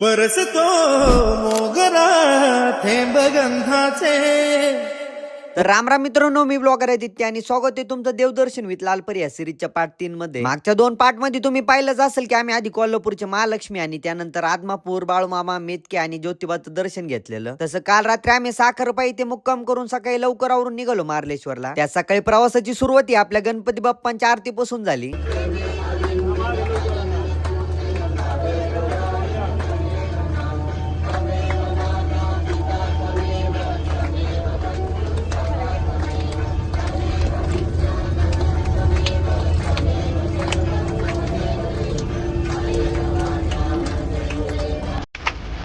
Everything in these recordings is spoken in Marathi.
परसतो मोगरा थेंब गंधाचे. तर राम मित्रांनो, मी ब्लॉगर आदित्य आणि स्वागत आहे तुमचं देवदर्शन विथ लालपरी या सिरीजच्या पार्ट 3 मध्ये. मागच्या 2 पार्ट मध्ये तुम्ही पाहिलंच असेल की आम्ही आधी कोल्हापूरचे महालक्ष्मी आणि त्यानंतर आदमापूर, बाळूमामा, मेतके आणि ज्योतिबाचं दर्शन घेतलेलं. तसं काल रात्री आम्ही साखरपाई ते मुक्काम करून सकाळी लवकर आवरून निघालो मार्लेश्वरला. त्या सकाळी प्रवासाची सुरुवात आपल्या गणपती बाप्पांच्या आरतीपासून झाली.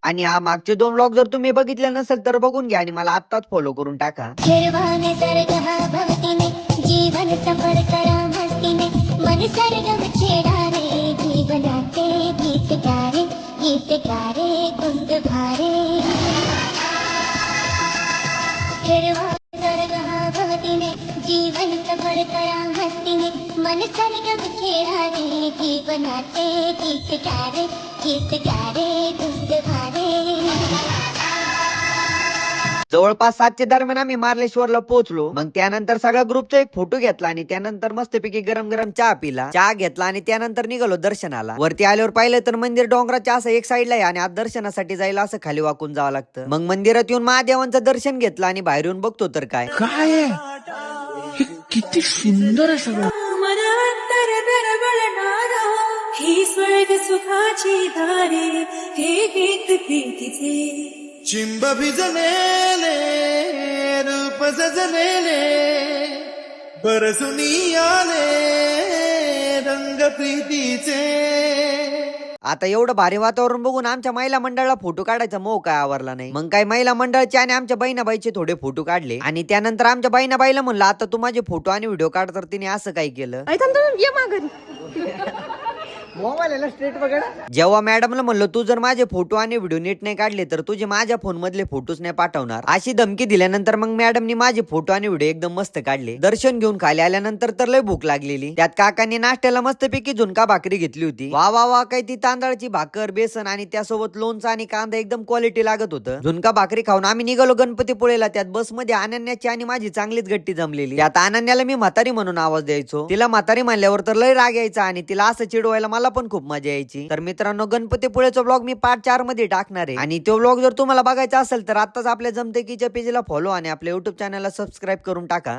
आणि हा मागचे 2 व्लॉग जर तुम्ही बघितले नसेल तर बघून घ्या आणि मला आत्ताच फॉलो करून टाका. निर्वाणे सर्गहा भवतीने जीवन सफर करा मस्तीने मन सरगम छेडा रे जीवनाचे गीत गारे कुंद भारे. निर्वाणे सर्गहा भवतीने जीवन सफर करा मस्तीने मन सरगम छेडा रे जीवनाचे गीत गारे कुंद भारे. जवळपास 7च्या दरम्यान आम्ही मार्लेश्वरला पोहोचलो. मग त्यानंतर सगळ्या ग्रुपचा एक फोटो घेतला आणि त्यानंतर मस्तपैकी गरम गरम चहा पिला, चहा घेतला आणि त्यानंतर निघालो दर्शनाला. वरती आल्यावर पाहिलं तर मंदिर डोंगराच्या असं एक साईडला आहे आणि आज दर्शनासाठी जायला असं खाली वाकून जावं लागतं. मग मंदिरात येऊन महादेवांचं दर्शन घेतलं आणि बाहेर येऊन बघतो तर काय हे किती सुंदर आहे सगळं. मनांतर दरबळणारा ही स्वर्ग सुखाची दारे हे गीत प्रीतीचे. चिंब भिजलेले रूप सजलेले बरसुनी आले रंग प्रीतीचे. आता एवढं भारी वातावरण बघून आमच्या महिला मंडळाला फोटो काढायचा मोह काय आवरला नाही. मग काय महिला मंडळाचे आणि आमच्या बहिणाबाईचे थोडे फोटो काढले आणि त्यानंतर आमच्या बहिणाबाईला म्हणलं आता तू माझे फोटो आणि व्हिडिओ काढ. तर तिने असं काय केलं, जेव्हा मॅडमला म्हणलं तू जर माझे फोटो आणि व्हिडिओ नीट नाही काढले तर तुझे माझ्या फोन मधले फोटोच नाही पाठवणार, अशी धमकी दिल्यानंतर मग मॅडमनी माझे फोटो आणि व्हिडिओ एकदम मस्त काढले. दर्शन घेऊन खाली आल्यानंतर तर लय भूक लागलेली. त्यात काकांनी नाश्त्याला मस्तपैकी झुणका भाकरी घेतली होती. वा वा वा, काय ती तांदळाची भाकर, बेसन आणि त्यासोबत लोणचं आणि कांदा एकदम क्वालिटी लागत होतं. झुणका भाकरी खाऊन आम्ही निघालो गणपतीपुळेला. त्यात बसमध्ये अनन्याची आणि माझी चांगलीच गट्टी जमलेली. त्यात अनन्याला मी म्हातारी म्हणून आवाज द्यायचो. तिला म्हातारी म्हणल्यावर तर लय राग यायचा आणि तिला असं चिडवायला मला पण खूप मजा यायची. तर मित्रांनो, गणपतीपुळेचा ब्लॉग मी पार्ट 4 मध्ये टाकणार आहे आणि तो ब्लॉग जर तुम्हाला बघायचा असेल तर आताच आपल्या जमतेकीच्या पेजला फॉलो आणि आपल्या युट्यूब चॅनलला सबस्क्राईब करून टाका.